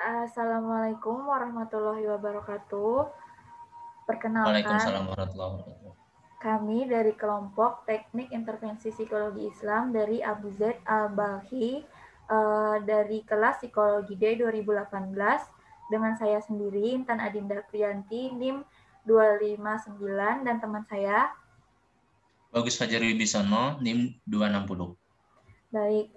Assalamualaikum warahmatullahi wabarakatuh. Perkenalkan, Waalaikumsalam warahmatullahi wabarakatuh. kami dari kelompok Teknik Intervensi Psikologi Islam dari Abu Zaid Al-Balhi dari kelas Psikologi D 2018 dengan saya sendiri Intan Adinda Priyanti NIM 259 dan teman saya. Bagus Fajar Wibisono, NIM 260. Baik,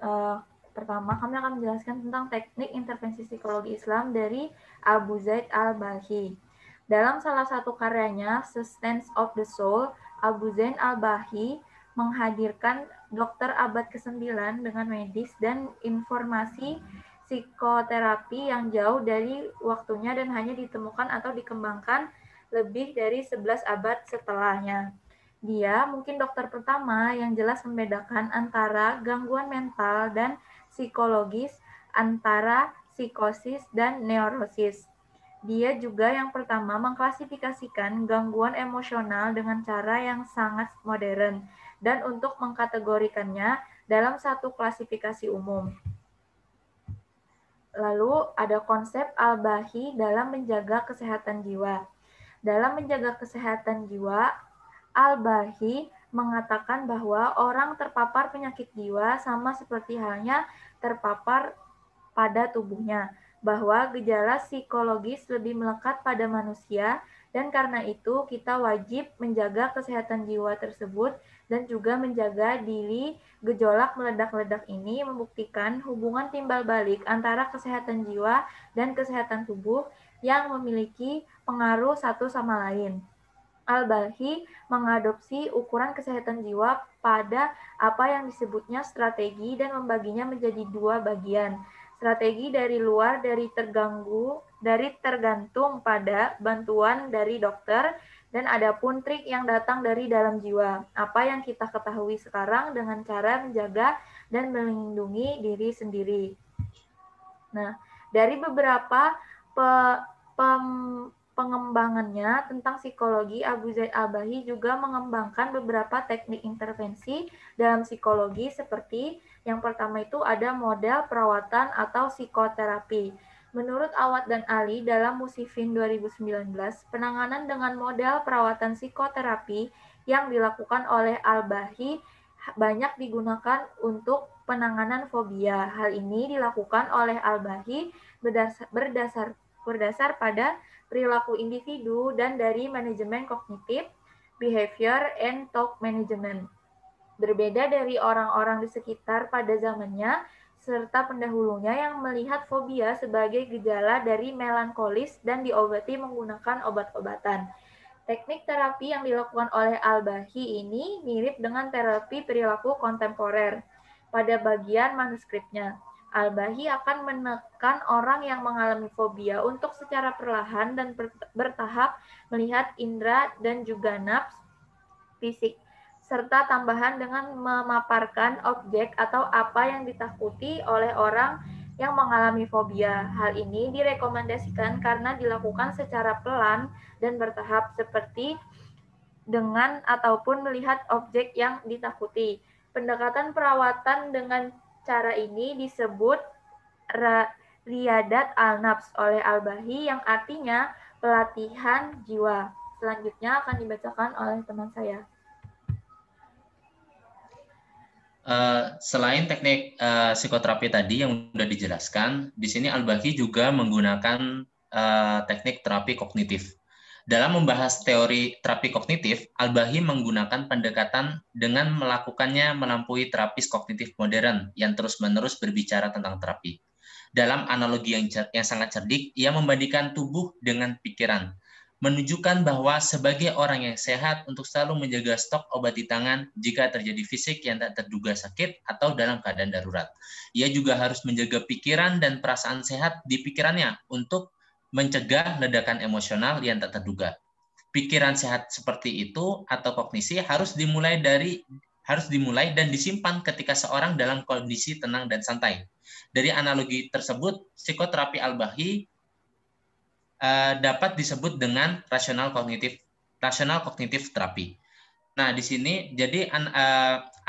pertama kami akan menjelaskan tentang teknik intervensi psikologi Islam dari Abu Zaid Al-Balhi. Dalam salah satu karyanya, Sustenance of the Soul, Abu Zaid Al-Balhi menghadirkan dokter abad ke-9 dengan medis dan informasi psikoterapi yang jauh dari waktunya dan hanya ditemukan atau dikembangkan lebih dari 11 abad setelahnya. Dia mungkin dokter pertama yang jelas membedakan antara gangguan mental dan psikologis, antara psikosis dan neurosis. Dia juga yang pertama mengklasifikasikan gangguan emosional dengan cara yang sangat modern dan untuk mengkategorikannya dalam satu klasifikasi umum. Lalu ada konsep Al-Bahi dalam menjaga kesehatan jiwa. Dalam menjaga kesehatan jiwa, Al-Bahi mengatakan bahwa orang terpapar penyakit jiwa sama seperti halnya terpapar pada tubuhnya, bahwa gejala psikologis lebih melekat pada manusia dan karena itu kita wajib menjaga kesehatan jiwa tersebut dan juga menjaga diri. Gejolak meledak-ledak ini membuktikan hubungan timbal balik antara kesehatan jiwa dan kesehatan tubuh yang memiliki pengaruh satu sama lain. Al-Balhi mengadopsi ukuran kesehatan jiwa pada apa yang disebutnya strategi dan membaginya menjadi dua bagian. Strategi dari luar dari tergantung pada bantuan dari dokter dan adapun trik yang datang dari dalam jiwa. Apa yang kita ketahui sekarang dengan cara menjaga dan melindungi diri sendiri. Nah, dari beberapa pengembangannya tentang psikologi, Abu Zaid Al-Bahi juga mengembangkan beberapa teknik intervensi dalam psikologi seperti yang pertama itu ada model perawatan atau psikoterapi. Menurut Awad dan Ali dalam Musifin 2019, penanganan dengan model perawatan psikoterapi yang dilakukan oleh Al-Bahi banyak digunakan untuk penanganan fobia. Hal ini dilakukan oleh Al-Bahi berdasar pada perilaku individu dan dari manajemen kognitif, behavior, and talk management. Berbeda dari orang-orang di sekitar pada zamannya, serta pendahulunya yang melihat fobia sebagai gejala dari melankolis dan diobati menggunakan obat-obatan. Teknik terapi yang dilakukan oleh Al-Bahi ini mirip dengan terapi perilaku kontemporer. Pada bagian manuskripnya, Al-Bahi akan menekan orang yang mengalami fobia untuk secara perlahan dan bertahap melihat indera dan juga nafs fisik, serta tambahan dengan memaparkan objek atau apa yang ditakuti oleh orang yang mengalami fobia. Hal ini direkomendasikan karena dilakukan secara pelan dan bertahap seperti dengan ataupun melihat objek yang ditakuti. Pendekatan perawatan dengan cara ini disebut Riyadat al-Nafs oleh Al-Bahi yang artinya pelatihan jiwa. Selanjutnya akan dibacakan oleh teman saya. Selain teknik psikoterapi tadi yang sudah dijelaskan, di sini Al-Bahi juga menggunakan teknik terapi kognitif. Dalam membahas teori terapi kognitif, Al-Bahi menggunakan pendekatan dengan melakukannya melampaui terapis kognitif modern yang terus-menerus berbicara tentang terapi. Dalam analogi yang sangat cerdik, ia membandingkan tubuh dengan pikiran, menunjukkan bahwa sebagai orang yang sehat untuk selalu menjaga stok obat di tangan jika terjadi fisik yang tak terduga sakit atau dalam keadaan darurat. Ia juga harus menjaga pikiran dan perasaan sehat di pikirannya untuk mencegah ledakan emosional yang tak terduga. Pikiran sehat seperti itu atau kognisi harus dimulai dan disimpan ketika seorang dalam kondisi tenang dan santai. Dari analogi tersebut, psikoterapi Al-Bahi dapat disebut dengan rasional kognitif terapi. Nah, di sini jadi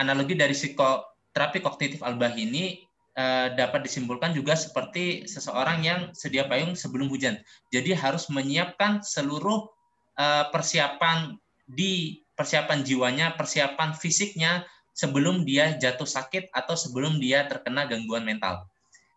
analogi dari psikoterapi kognitif Al-Bahi ini dapat disimpulkan juga seperti seseorang yang sedia payung sebelum hujan. Jadi harus menyiapkan seluruh persiapan jiwanya, persiapan fisiknya sebelum dia jatuh sakit atau sebelum dia terkena gangguan mental.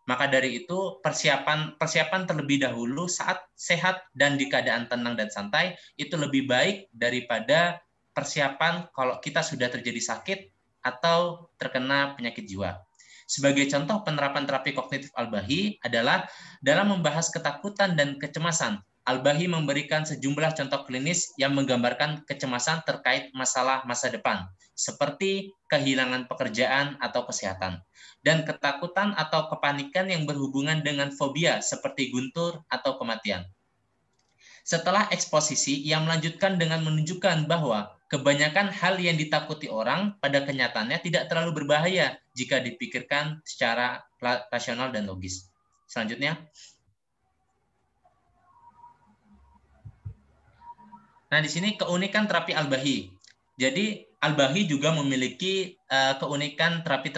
Maka dari itu persiapan terlebih dahulu saat sehat dan di keadaan tenang dan santai itu lebih baik daripada persiapan kalau kita sudah terjadi sakit atau terkena penyakit jiwa. Sebagai contoh penerapan terapi kognitif Al-Bahi adalah dalam membahas ketakutan dan kecemasan. Al-Bahi memberikan sejumlah contoh klinis yang menggambarkan kecemasan terkait masalah masa depan, seperti kehilangan pekerjaan atau kesehatan, dan ketakutan atau kepanikan yang berhubungan dengan fobia seperti guntur atau kematian. Setelah eksposisi, ia melanjutkan dengan menunjukkan bahwa kebanyakan hal yang ditakuti orang pada kenyataannya tidak terlalu berbahaya jika dipikirkan secara rasional dan logis. Selanjutnya. Nah, di sini keunikan terapi Al-Bahi. Jadi Al-Bahi juga memiliki keunikan terapi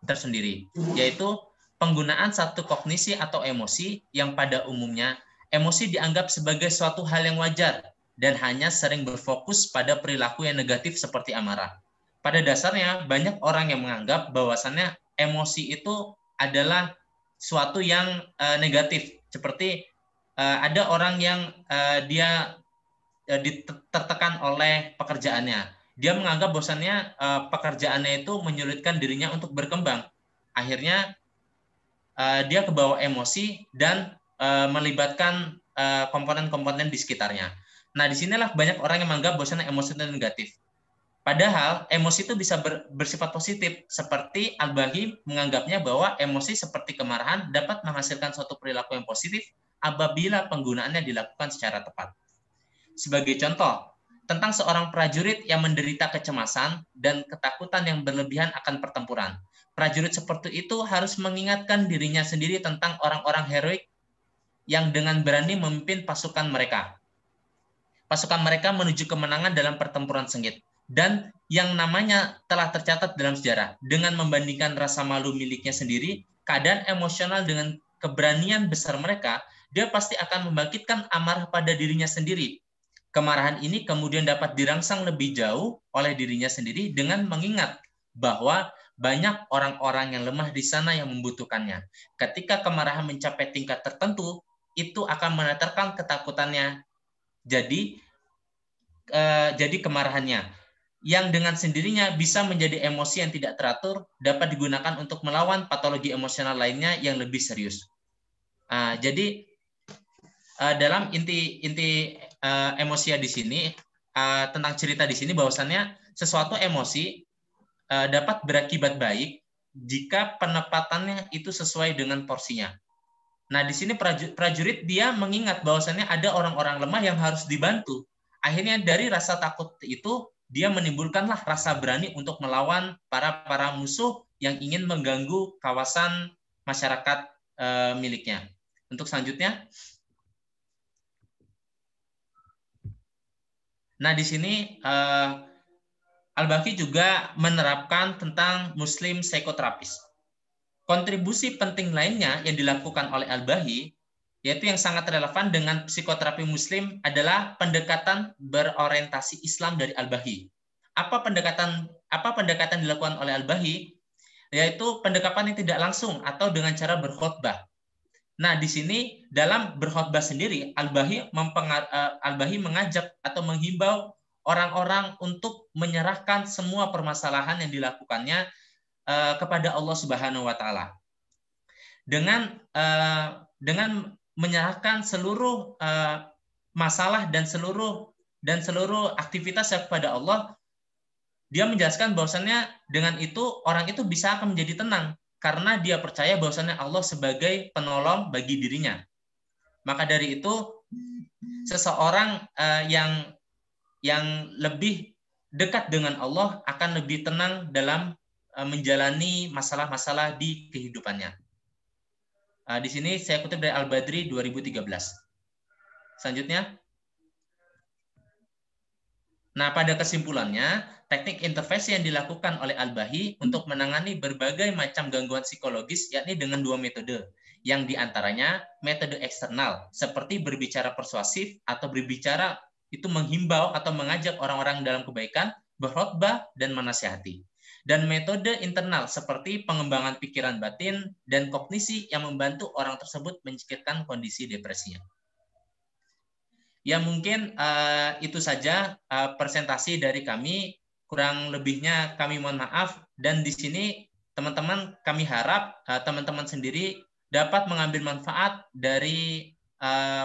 tersendiri, yaitu penggunaan satu kognisi atau emosi yang pada umumnya emosi dianggap sebagai suatu hal yang wajar dan hanya sering berfokus pada perilaku yang negatif seperti amarah. Pada dasarnya, banyak orang yang menganggap bahwasannya emosi itu adalah suatu yang negatif, seperti ada orang yang dia tertekan oleh pekerjaannya. Dia menganggap bahwasannya pekerjaannya itu menyulitkan dirinya untuk berkembang. Akhirnya dia kebawa emosi dan melibatkan komponen-komponen di sekitarnya. Nah, disinilah banyak orang yang menganggap bahwasannya emosi itu negatif. Padahal emosi itu bisa bersifat positif, seperti Al-Bahi menganggapnya bahwa emosi seperti kemarahan dapat menghasilkan suatu perilaku yang positif apabila penggunaannya dilakukan secara tepat. Sebagai contoh, tentang seorang prajurit yang menderita kecemasan dan ketakutan yang berlebihan akan pertempuran. Prajurit seperti itu harus mengingatkan dirinya sendiri tentang orang-orang heroik yang dengan berani memimpin pasukan mereka. Pasukan mereka menuju kemenangan dalam pertempuran sengit. Dan yang namanya telah tercatat dalam sejarah. Dengan membandingkan rasa malu miliknya sendiri, keadaan emosional dengan keberanian besar mereka, dia pasti akan membangkitkan amarah pada dirinya sendiri. Kemarahan ini kemudian dapat dirangsang lebih jauh oleh dirinya sendiri dengan mengingat bahwa banyak orang-orang yang lemah di sana yang membutuhkannya. Ketika kemarahan mencapai tingkat tertentu, itu akan meneterkan ketakutannya. Jadi kemarahannya yang dengan sendirinya bisa menjadi emosi yang tidak teratur dapat digunakan untuk melawan patologi emosional lainnya yang lebih serius. Jadi dalam inti emosia di sini tentang cerita di sini bahwasannya sesuatu emosi dapat berakibat baik jika penepatannya itu sesuai dengan porsinya. Nah, di sini prajurit dia mengingat bahwasannya ada orang-orang lemah yang harus dibantu. Akhirnya dari rasa takut itu dia menimbulkanlah rasa berani untuk melawan para musuh yang ingin mengganggu kawasan masyarakat miliknya. Untuk selanjutnya. Nah, di sini Al-Bahi juga menerapkan tentang Muslim psikoterapis. Kontribusi penting lainnya yang dilakukan oleh Al-Bahi, yaitu yang sangat relevan dengan psikoterapi Muslim, adalah pendekatan berorientasi Islam dari Al-Bahi. Apa pendekatan dilakukan oleh Al-Bahi? Yaitu pendekatan yang tidak langsung atau dengan cara berkhutbah. Nah, di sini dalam berkhutbah sendiri, Al-Bahi mengajak atau menghimbau orang-orang untuk menyerahkan semua permasalahan yang dilakukannya kepada Allah Subhanahu wa taala. Dengan menyerahkan seluruh masalah dan seluruh aktivitas kepada Allah, dia menjelaskan bahwasannya dengan itu orang itu bisa akan menjadi tenang karena dia percaya bahwasannya Allah sebagai penolong bagi dirinya. Maka dari itu seseorang yang lebih dekat dengan Allah akan lebih tenang dalam menjalani masalah-masalah di kehidupannya. Di sini saya kutip dari Al-Badri 2013. Selanjutnya. Nah, pada kesimpulannya, teknik intervensi yang dilakukan oleh Al-Bahi untuk menangani berbagai macam gangguan psikologis yakni dengan dua metode, yang diantaranya metode eksternal, seperti berbicara persuasif atau berbicara itu menghimbau atau mengajak orang-orang dalam kebaikan, berkhotbah, dan menasihati. Dan metode internal, seperti pengembangan pikiran batin dan kognisi yang membantu orang tersebut menyingkirkan kondisi depresinya. Ya mungkin itu saja presentasi dari kami. Kurang lebihnya kami mohon maaf. Dan di sini teman-teman kami harap teman-teman sendiri dapat mengambil manfaat dari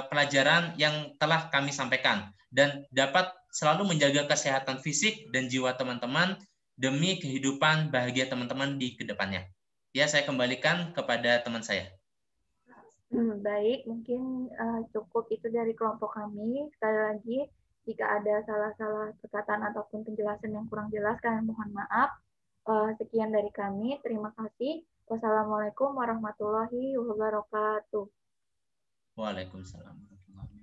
pelajaran yang telah kami sampaikan dan dapat selalu menjaga kesehatan fisik dan jiwa teman-teman demi kehidupan bahagia teman-teman di kedepannya. Ya, saya kembalikan kepada teman saya. Baik, mungkin cukup itu dari kelompok kami. Sekali lagi, jika ada salah-salah perkataan ataupun penjelasan yang kurang jelas, kami mohon maaf. Sekian dari kami. Terima kasih. Wassalamualaikum warahmatullahi wabarakatuh. Waalaikumsalam warahmatullahi wabarakatuh.